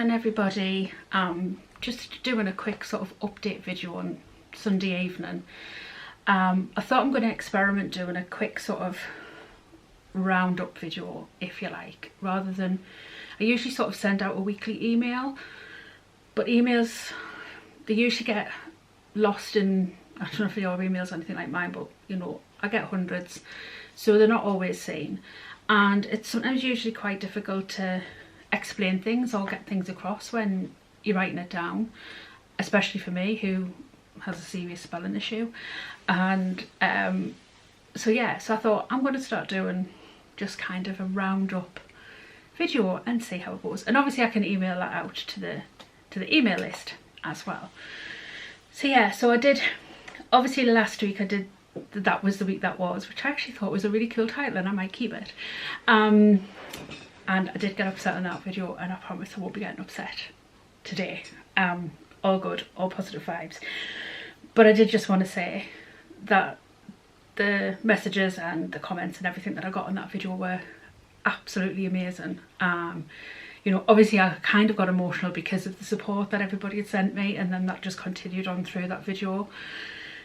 evening everybody. Just doing a quick sort of update video on Sunday evening. I thought I'm going to experiment doing a quick sort of roundup video, if you like, rather than, I usually sort of send out a weekly email, but emails, they usually get lost in, I don't know if your emails or anything like mine, but you know, I get hundreds, so they're not always seen, and it's sometimes usually quite difficult to explain things or get things across when you're writing it down, especially for me who has a serious spelling issue. And so yeah, so I thought I'm going to start doing just kind of a roundup video and see how it goes, and obviously I can email that out to the email list as well. So yeah, so I did, obviously last week I did, that was the week that was, which I actually thought was a really cool title and I might keep it. And I did get upset in that video, and I promise I won't be getting upset today. All good, all positive vibes. But I did just want to say that the messages and the comments and everything that I got on that video were absolutely amazing. You know, obviously I kind of got emotional because of the support that everybody had sent me, and then that just continued on through that video.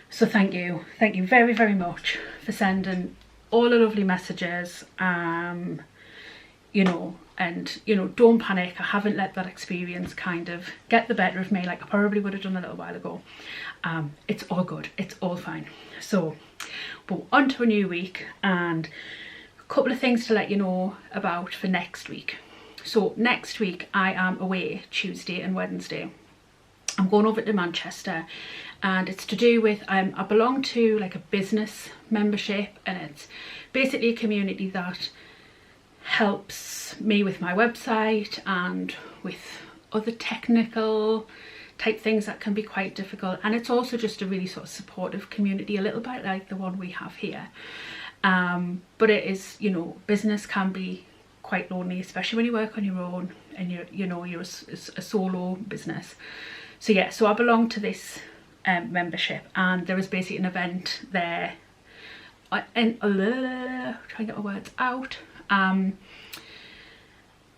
So thank you very, very much for sending all the lovely messages. You know, and you know, don't panic, I haven't let that experience kind of get the better of me like I probably would have done a little while ago. It's all good, it's all fine. So we're on to a new week, and a couple of things to let you know about for next week. So next week I am away Tuesday and Wednesday. I'm going over to Manchester, and it's to do with, I belong to like a business membership, and it's basically a community that helps me with my website and with other technical type things that can be quite difficult. And it's also just a really sort of supportive community, a little bit like the one we have here. But it is, you know, business can be quite lonely, especially when you work on your own and you're a solo business. So yeah, so I belong to this membership, and there is basically an event there, and try and get my words out.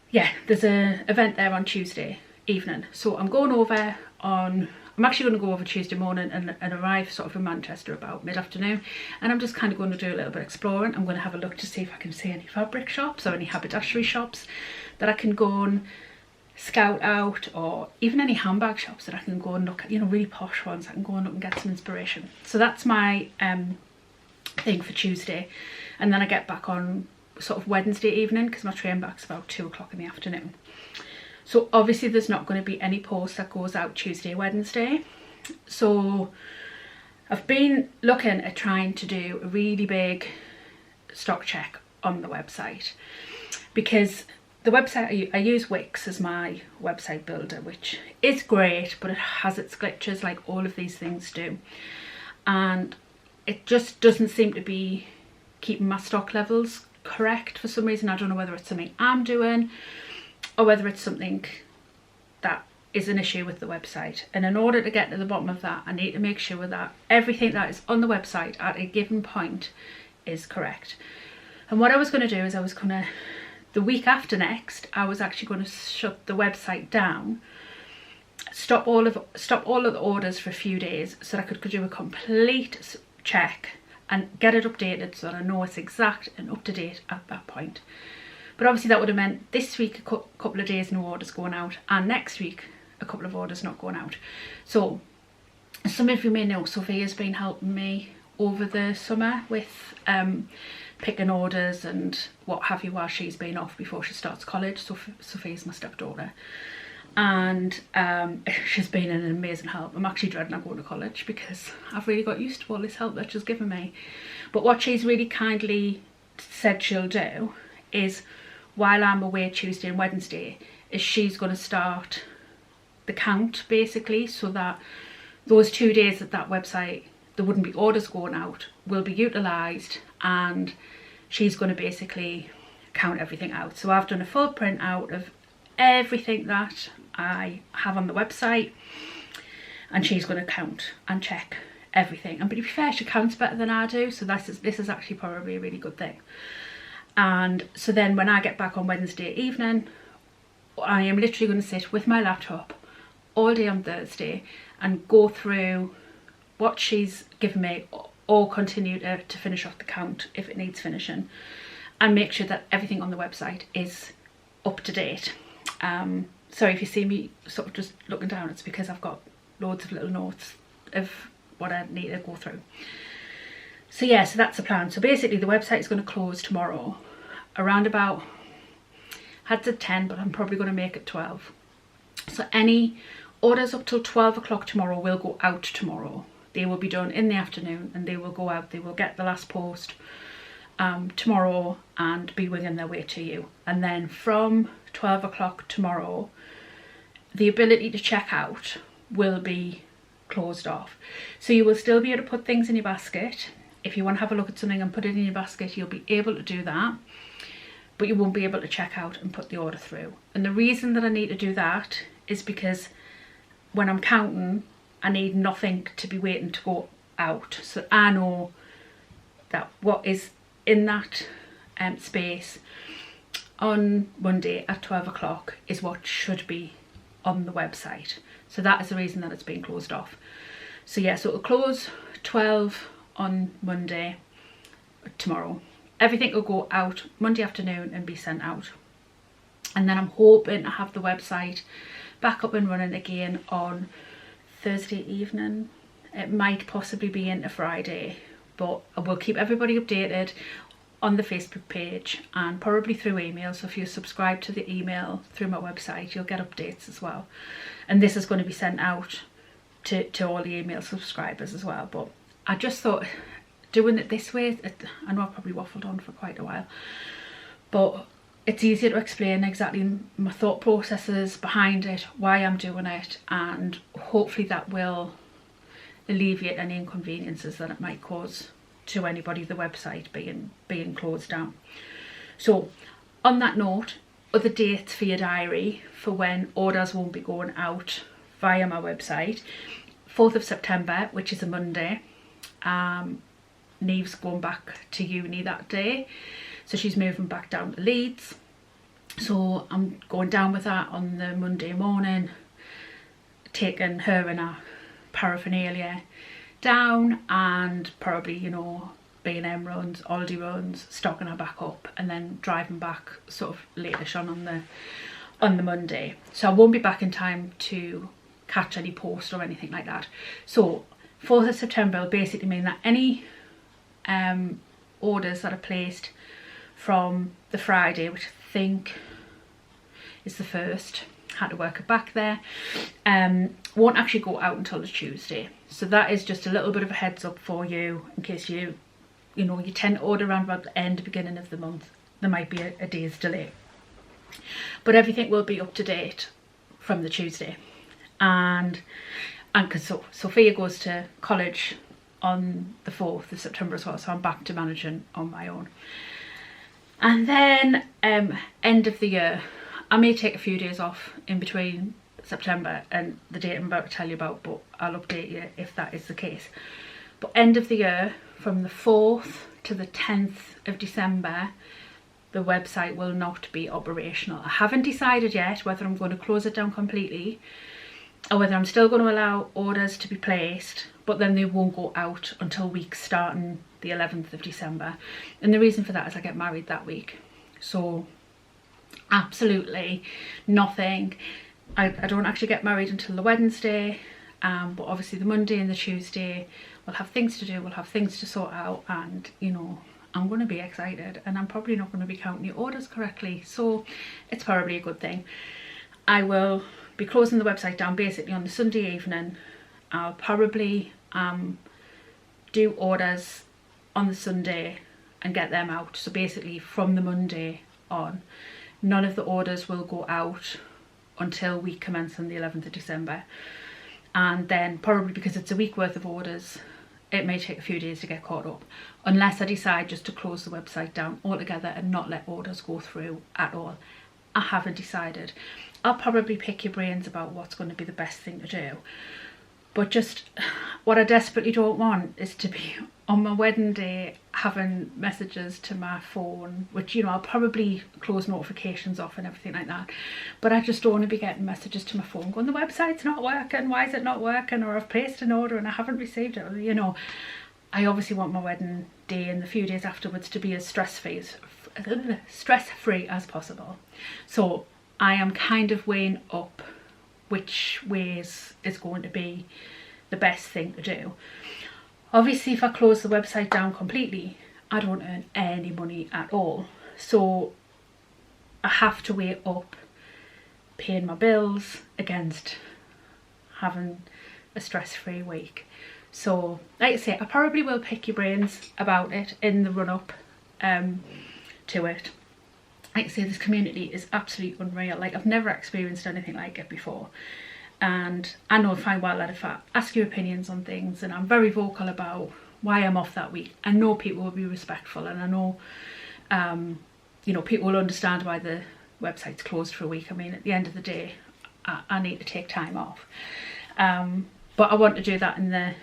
Yeah, there's an event there on Tuesday evening, so I'm going over on, I'm actually going to go over Tuesday morning and arrive sort of in Manchester about mid-afternoon, and I'm just kind of going to do a little bit of exploring. I'm going to have a look to see if I can see any fabric shops or any haberdashery shops that I can go and scout out, or even any handbag shops that I can go and look at, you know, really posh ones I can go and look and get some inspiration. So that's my thing for Tuesday, and then I get back on sort of Wednesday evening because my train back's about 2 o'clock in the afternoon. So obviously there's not going to be any post that goes out Tuesday, Wednesday. So I've been looking at trying to do a really big stock check on the website, because the website, I use Wix as my website builder, which is great, but it has its glitches like all of these things do, and it just doesn't seem to be keeping my stock levels correct for some reason. I don't know whether it's something I'm doing or whether it's something that is an issue with the website. And in order to get to the bottom of that, I need to make sure that everything that is on the website at a given point is correct. And what I was going to do is the week after next, I was actually going to shut the website down, stop all of the orders for a few days, so that I could do a complete check and get it updated so that I know it's exact and up to date at that point. But obviously that would have meant this week a couple of days no orders going out, and next week a couple of orders not going out. So as some of you may know, Sophia's been helping me over the summer with picking orders and what have you while she's been off before she starts college. So Sophia's my stepdaughter, and she's been an amazing help. I'm actually dreading her going to college because I've really got used to all this help that she's given me. But what she's really kindly said she'll do is, while I'm away Tuesday and Wednesday, is she's going to start the count basically, so that those 2 days at that website there wouldn't be orders going out will be utilised, and she's going to basically count everything out. So I've done a full print out of everything that I have on the website, and she's going to count and check everything. And to be fair, she counts better than I do, so this is actually probably a really good thing. And so then when I get back on Wednesday evening, I am literally going to sit with my laptop all day on Thursday and go through what she's given me, or continue to finish off the count if it needs finishing, and make sure that everything on the website is up to date. Sorry if you see me sort of just looking down, it's because I've got loads of little notes of what I need to go through. So yeah, so that's the plan. So basically the website is going to close tomorrow around about, I had said 10, but I'm probably going to make it 12. So any orders up till 12 o'clock tomorrow will go out tomorrow. They will be done in the afternoon and they will go out. They will get the last post tomorrow and be winging their way to you. And then from 12 o'clock tomorrow, the ability to check out will be closed off. So you will still be able to put things in your basket. If you want to have a look at something and put it in your basket, you'll be able to do that, but you won't be able to check out and put the order through. And the reason that I need to do that is because when I'm counting, I need nothing to be waiting to go out. So I know that what is in that space on Monday at 12 o'clock is what should be on the website. So that is the reason that it's being closed off. So yeah, so it'll close 12 on Monday, tomorrow. Everything will go out Monday afternoon and be sent out. And then I'm hoping to have the website back up and running again on Thursday evening. It might possibly be into Friday, but I will keep everybody updated on the Facebook page and probably through email. So if you subscribe to the email through my website, you'll get updates as well. And this is going to be sent out to all the email subscribers as well. But I just thought doing it this way, I know I probably waffled on for quite a while, but it's easier to explain exactly my thought processes behind it, why I'm doing it, and hopefully that will alleviate any inconveniences that it might cause to anybody, the website being closed down. So on that note, other dates for your diary for when orders won't be going out via my website: 4th of September, which is a Monday. Neve's going back to uni that day, so she's moving back down to Leeds, so I'm going down with that on the Monday morning, taking her and her paraphernalia down, and probably, you know, B&M runs, Aldi runs, stocking her back up, and then driving back sort of late-ish on the Monday. So I won't be back in time to catch any post or anything like that. So 4th of September will basically mean that any orders that are placed from the Friday, which I think is the 1st, had to work it back there, won't actually go out until the Tuesday. So that is just a little bit of a heads up for you, in case you know, you tend to order around about the end, beginning of the month. There might be a day's delay, but everything will be up to date from the Tuesday. And because Sophia goes to college on the 4th of September as well, so I'm back to managing on my own. And then end of the year, I may take a few days off in between September and the date I'm about to tell you about, but I'll update you if that is the case. But end of the year, from the 4th to the 10th of December, the website will not be operational. I haven't decided yet whether I'm going to close it down completely or whether I'm still going to allow orders to be placed, but then they won't go out until week starting the 11th of December. And the reason for that is I get married that week. So absolutely nothing. I don't actually get married until the Wednesday, but obviously the Monday and the Tuesday we'll have things to do, we'll have things to sort out, and you know, I'm going to be excited, and I'm probably not going to be counting the orders correctly, so it's probably a good thing. I will be closing the website down basically on the Sunday evening. I'll probably do orders on the Sunday and get them out. So basically from the Monday on, none of the orders will go out until we commence on the 11th of December. And then probably because it's a week worth of orders, it may take a few days to get caught up, unless I decide just to close the website down altogether and not let orders go through at all. I haven't decided. I'll probably pick your brains about what's going to be the best thing to do. But just what I desperately don't want is to be on my wedding day having messages to my phone, which, you know, I'll probably close notifications off and everything like that, but I just don't want to be getting messages to my phone going, the website's not working, why is it not working, or I've placed an order and I haven't received it, or, you know. I obviously want my wedding day and the few days afterwards to be as stress-free as possible. So I am kind of weighing up which ways is going to be the best thing to do. Obviously, if I close the website down completely, I don't earn any money at all. So I have to weigh up paying my bills against having a stress-free week. So, like I say, I probably will pick your brains about it in the run-up to it. Like I say, this community is absolutely unreal. Like, I've never experienced anything like it before. And I know fine well that if I ask your opinions on things and I'm very vocal about why I'm off that week, I know people will be respectful, and I know, you know, people will understand why the website's closed for a week. I mean, at the end of the day, I need to take time off. But I want to do that in the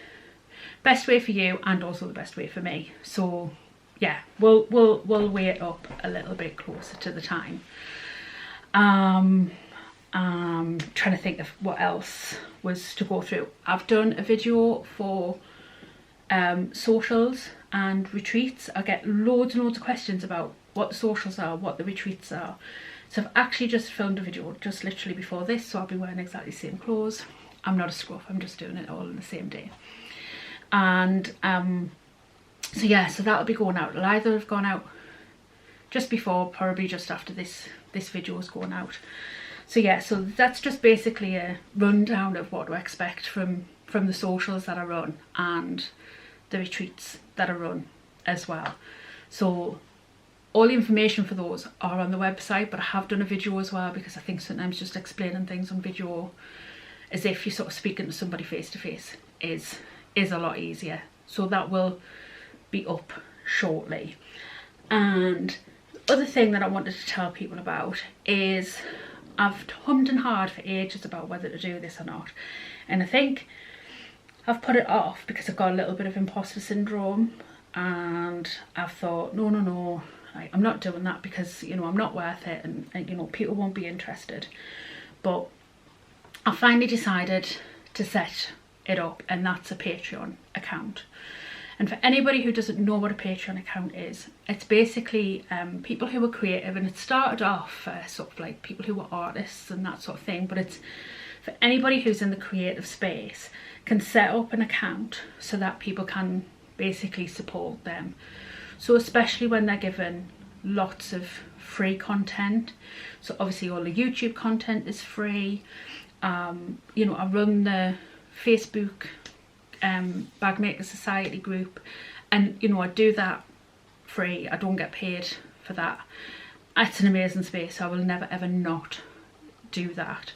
best way for you and also the best way for me. So yeah, we'll weigh it up a little bit closer to the time. Trying to think of what else was to go through. I've done a video for socials and retreats. I get loads and loads of questions about what the socials are, what the retreats are. So I've actually just filmed a video just literally before this, so I'll be wearing exactly the same clothes. I'm not a scruff, I'm just doing it all in the same day. And so yeah, so that'll be going out. It'll either have gone out just before, probably just after this video is going out. So yeah, so that's just basically a rundown of what to expect from the socials that I run and the retreats that I run as well. So all the information for those are on the website, but I have done a video as well, because I think sometimes just explaining things on video as if you're sort of speaking to somebody face to face is a lot easier. So that will be up shortly. And the other thing that I wanted to tell people about is I've hummed and hawed for ages about whether to do this or not, and I think I've put it off because I've got a little bit of imposter syndrome, and I've thought no, I'm not doing that because, you know, I'm not worth it, and you know, people won't be interested. But I finally decided to set it up, and that's a Patreon account. And for anybody who doesn't know what a Patreon account is, it's basically people who are creative, and it started off sort of like people who are artists and that sort of thing, but it's for anybody who's in the creative space can set up an account so that people can basically support them. So especially when they're given lots of free content. So obviously all the YouTube content is free. You know, I run the Facebook Bag Maker Society group, and you know, I do that free. I don't get paid for that. It's an amazing space, so I will never ever not do that.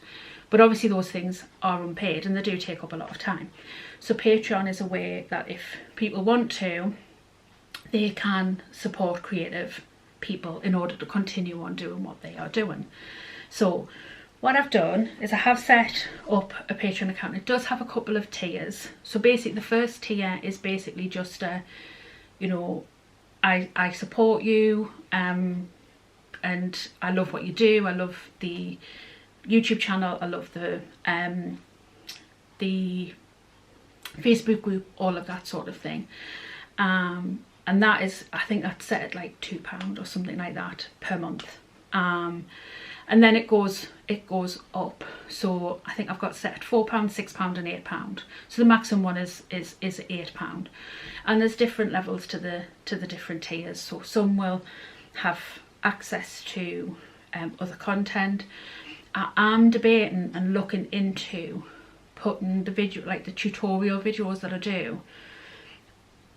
But obviously those things are unpaid and they do take up a lot of time. So Patreon is a way that if people want to, they can support creative people in order to continue on doing what they are doing. So what I've done is I have set up a Patreon account. It does have a couple of tiers. So basically the first tier is basically just a, you know, I support you and I love what you do. I love the YouTube channel. I love the Facebook group, all of that sort of thing. And that is, I think that's set at like £2 or something like that per month. And then it goes up. So I think I've got set at £4, £6 and £8. So the maximum one is £8. And there's different levels to the different tiers. So some will have access to other content. I am debating and looking into putting the video, like the tutorial videos that I do,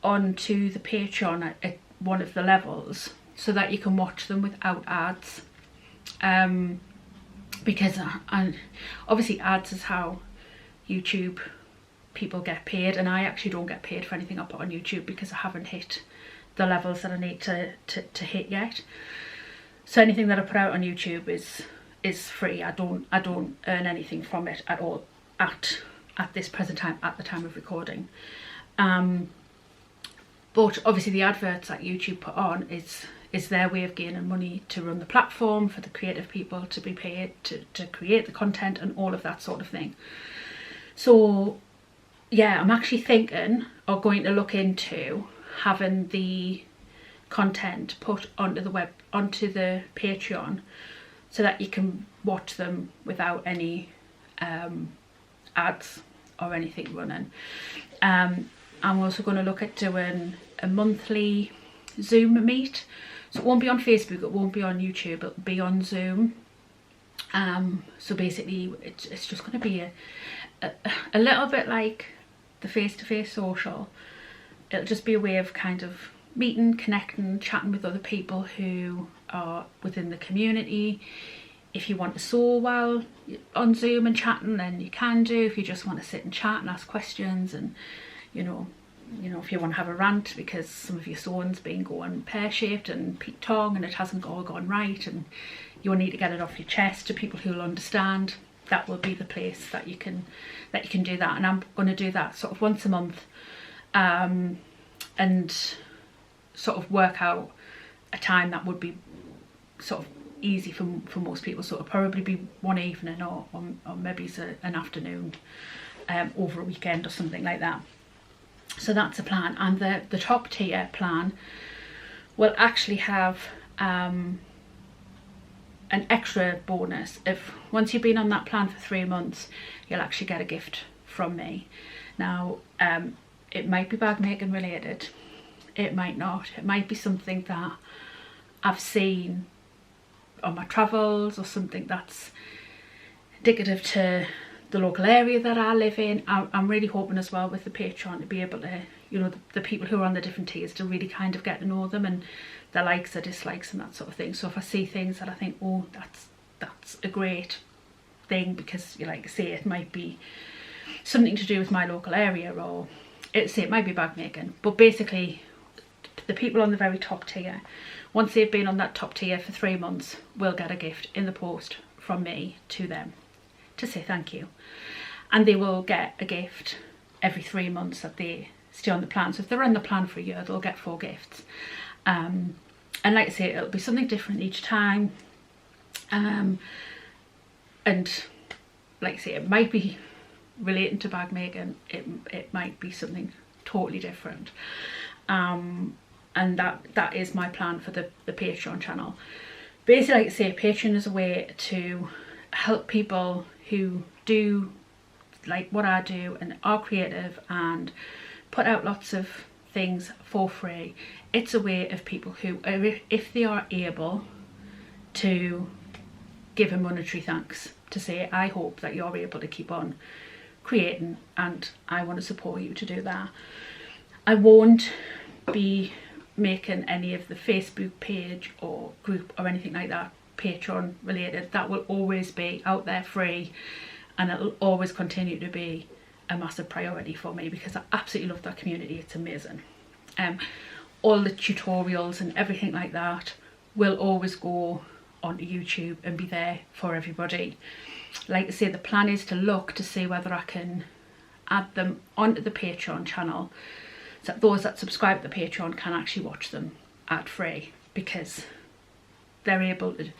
onto the Patreon at one of the levels so that you can watch them without ads. Because obviously ads is how YouTube people get paid, and I actually don't get paid for anything I put on YouTube because I haven't hit the levels that I need to hit yet. So anything that I put out on YouTube is free. I don't earn anything from it at all at this present time, at the time of recording. But obviously the adverts that YouTube put on is their way of gaining money to run the platform, for the creative people to be paid to create the content and all of that sort of thing. So yeah, I'm actually thinking or going to look into having the content put onto the Patreon, so that you can watch them without any ads or anything running. I'm also going to look at doing a monthly Zoom meet. So it won't be on Facebook, it won't be on YouTube, it'll be on Zoom. So basically it's just going to be a little bit like the face-to-face social. It'll just be a way of kind of meeting, connecting, chatting with other people who are within the community. If you want to sew while on Zoom and chatting, then you can do. If you just want to sit and chat and ask questions, and you know, if you want to have a rant because some of your sewing's been going pear-shaped and peak tongue and it hasn't all gone right, and you need to get it off your chest to people who will understand, that will be the place that you can do that. And I'm going to do that sort of once a month, and sort of work out a time that would be sort of easy for most people. So it'll probably be one evening or maybe it's an afternoon over a weekend or something like that. So that's a plan. And the top tier plan will actually have an extra bonus. If once you've been on that plan for 3 months, you'll actually get a gift from me. Now it might be bag making related, it might not. It might be something that I've seen on my travels, or something that's indicative to the local area that I live in. I'm really hoping as well with the Patreon to be able to, you know, the people who are on the different tiers, to really kind of get to know them and their likes, their dislikes and that sort of thing. So if I see things that I think, oh, that's a great thing, because you like say it might be something to do with my local area, or it might be bag making, but basically the people on the very top tier, once they've been on that top tier for 3 months, will get a gift in the post from me to them to say thank you. And they will get a gift every 3 months that they stay on the plan. So if they're on the plan for a year, they'll get 4 gifts. And like I say, it'll be something different each time. And like I say, it might be relating to bag making, it might be something totally different. And that is my plan for the Patreon channel. Basically, like I say, Patreon is a way to help people who do like what I do and are creative and put out lots of things for free. It's a way of people who, if they are able to give a monetary thanks, to say, I hope that you're able to keep on creating and I want to support you to do that. I won't be making any of the Facebook page or group or anything like that Patreon related. That will always be out there free, and it'll always continue to be a massive priority for me, because I absolutely love that community. It's amazing. All the tutorials and everything like that will always go onto YouTube and be there for everybody. Like I say, the plan is to look to see whether I can add them onto the Patreon channel, so that those that subscribe to the Patreon can actually watch them ad free, because they're able to,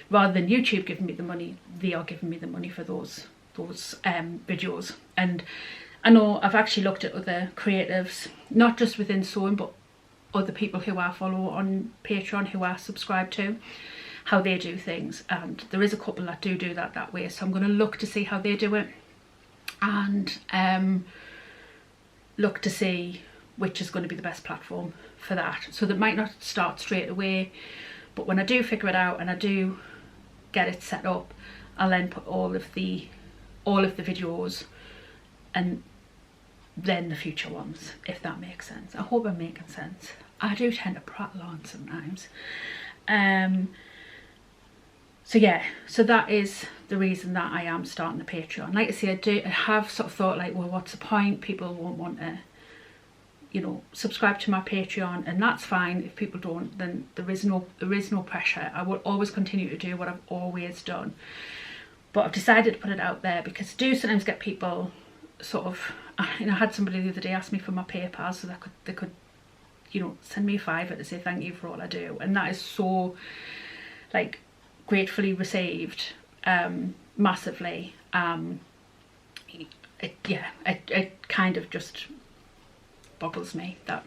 rather than YouTube giving me the money, they are giving me the money for those videos. And I know I've actually looked at other creatives, not just within sewing, but other people who I follow on Patreon who I subscribe to, how they do things, and there is a couple that do that way. So I'm going to look to see how they do it, and look to see which is going to be the best platform for that. So that might not start straight away, but when I do figure it out and I do get it set up, I'll then put all of the videos and then the future ones, if that makes sense. I hope I'm making sense. I do tend to prattle on sometimes. So yeah, so that is the reason that I am starting the Patreon. Like I say, I have sort of thought like, well, what's the point? People won't want to, you know, subscribe to my Patreon, and that's fine. If people don't, then there is no pressure. I will always continue to do what I've always done. But I've decided to put it out there because I do sometimes get people sort of, you know, I had somebody the other day ask me for my PayPal so that they could you know, send me a £5 to say thank you for all I do, and that is so like gratefully received, massively. It kind of just boggles me that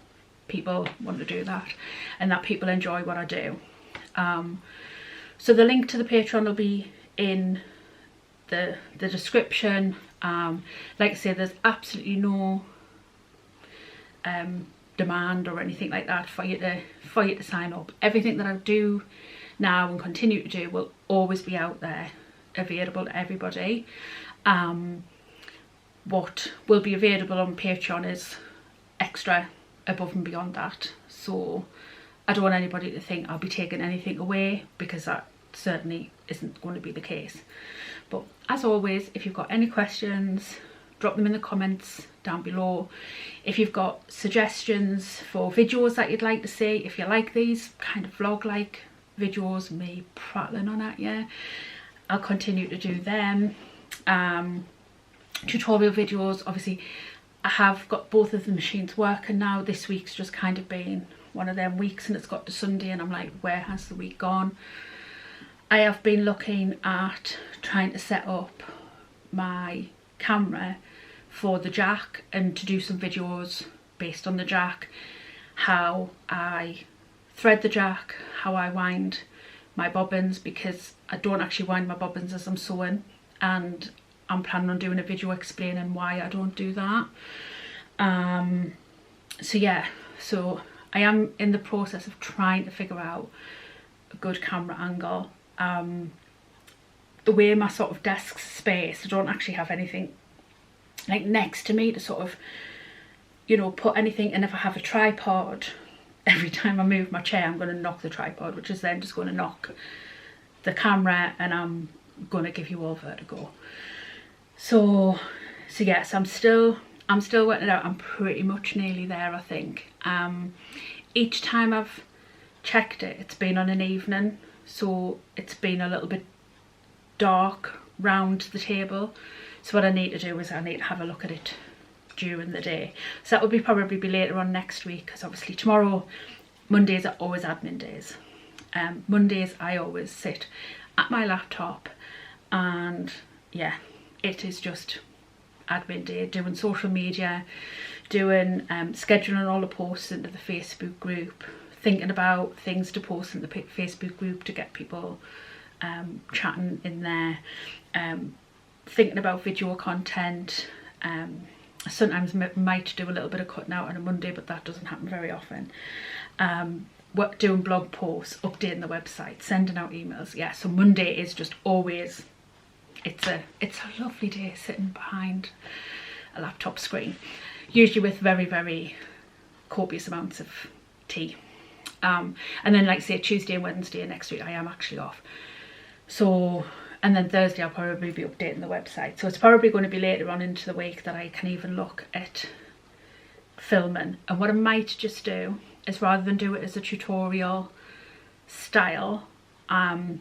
people want to do that and that people enjoy what I do. So the link to the Patreon will be in the description. Like I say, there's absolutely no demand or anything like that for you to sign up. Everything that I do now and continue to do will always be out there, available to everybody. What will be available on Patreon is extra above and beyond that, so I don't want anybody to think I'll be taking anything away, because that certainly isn't going to be the case. But as always, if you've got any questions, drop them in the comments down below. If you've got suggestions for videos that you'd like to see, if you like these kind of vlog like videos, me prattling on at you, I'll continue to do them. Tutorial videos, obviously I have got both of the machines working now. This week's just kind of been one of them weeks, and it's got to Sunday and I'm like, where has the week gone? I have been looking at trying to set up my camera for the jack and to do some videos based on the jack, how I thread the jack, how I wind my bobbins, because I don't actually wind my bobbins as I'm sewing, and I'm planning on doing a video explaining why I don't do that. So yeah, so I am in the process of trying to figure out a good camera angle. The way my sort of desk's space, I don't actually have anything like next to me to sort of, you know, put anything. And if I have a tripod, every time I move my chair I'm going to knock the tripod, which is then just going to knock the camera, and I'm going to give you all vertigo. So yes, I'm still working it out. I'm pretty much nearly there, I think. Each time I've checked it, it's been on an evening, so it's been a little bit dark round the table. So what I need to do is I need to have a look at it during the day. So that will probably be later on next week, because obviously tomorrow, Mondays are always admin days. Mondays I always sit at my laptop, and yeah, it is just admin day, doing social media, doing scheduling all the posts into the Facebook group, thinking about things to post in the Facebook group to get people chatting in there, thinking about video content. Sometimes might do a little bit of cutting out on a Monday, but that doesn't happen very often. Doing blog posts, updating the website, sending out emails. Yeah, so Monday is just always, it's a lovely day sitting behind a laptop screen, usually with very, very copious amounts of tea. And then, like say, Tuesday and Wednesday next week I am actually off. So, and then Thursday I'll probably be updating the website. So it's probably going to be later on into the week that I can even look at filming. And what I might just do is, rather than do it as a tutorial style, I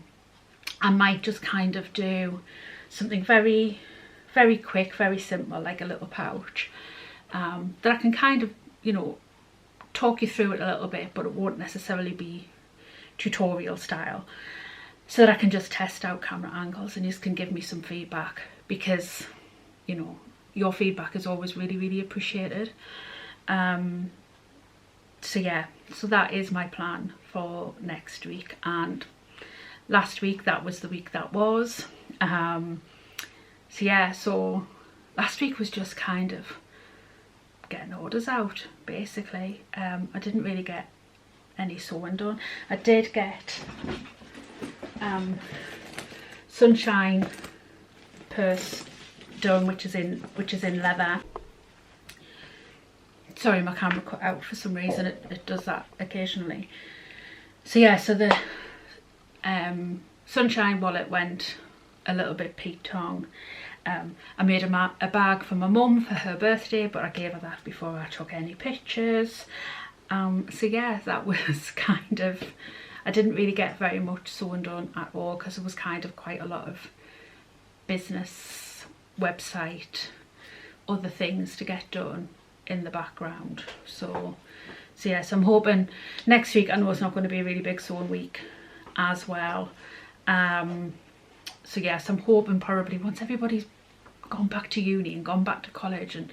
might just kind of do something very, very quick, very simple, like a little pouch, that I can kind of, you know, talk you through it a little bit, but it won't necessarily be tutorial style, so that I can just test out camera angles and you can give me some feedback, because, you know, your feedback is always really, really appreciated. So yeah, so that is my plan for next week. And last week, that was the week that was. So yeah, so last week was just kind of getting orders out, basically. I didn't really get any sewing done. I did get sunshine purse done, which is in leather. Sorry, my camera cut out for some reason. It does that occasionally. So yeah, so the sunshine wallet went a little bit peak-tongue. I made a bag for my mum for her birthday, but I gave her that before I took any pictures. So yeah, that was kind of, I didn't really get very much sewing done at all, because there was kind of quite a lot of business, website, other things to get done in the background. So So yes, I'm hoping next week, I know it's not going to be a really big sewing week as well. So yes, I'm hoping probably once everybody's gone back to uni and gone back to college and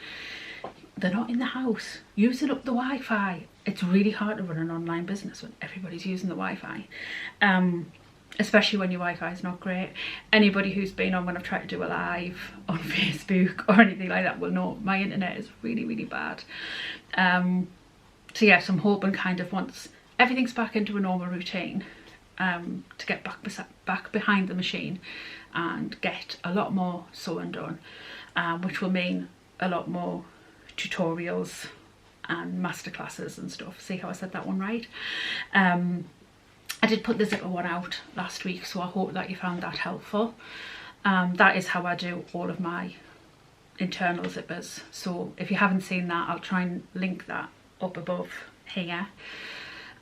they're not in the house using up the Wi-Fi. It's really hard to run an online business when everybody's using the Wi-Fi. Especially when your Wi-Fi is not great. Anybody who's been on when I've tried to do a live on Facebook or anything like that will know my internet is really, really bad. So yes, I'm hoping kind of once everything's back into a normal routine, to get back behind the machine and get a lot more sewing done, which will mean a lot more tutorials and masterclasses and stuff. See how I said that one right? I did put the zipper one out last week, so I hope that you found that helpful. That is how I do all of my internal zippers. So if you haven't seen that, I'll try and link that up above here.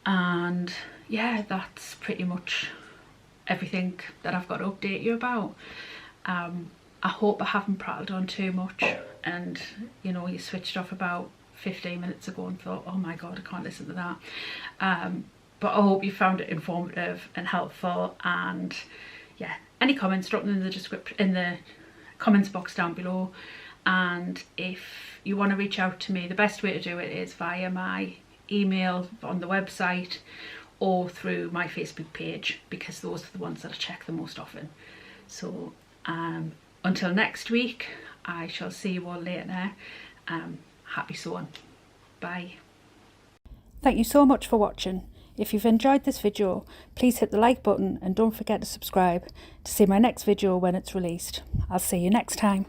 And yeah, that's pretty much everything that I've got to update you about. I hope I haven't prattled on too much and you know, you switched off about 15 minutes ago and thought, oh my god, I can't listen to that. But I hope you found it informative and helpful, and yeah, any comments, drop them in the description, in the comments box down below. And if you want to reach out to me, the best way to do it is via my email on the website or through my Facebook page, because those are the ones that I check the most often. So until next week, I shall see you all later. Happy sewing. Bye. Thank you so much for watching. If you've enjoyed this video, please hit the like button and don't forget to subscribe to see my next video when it's released. I'll see you next time.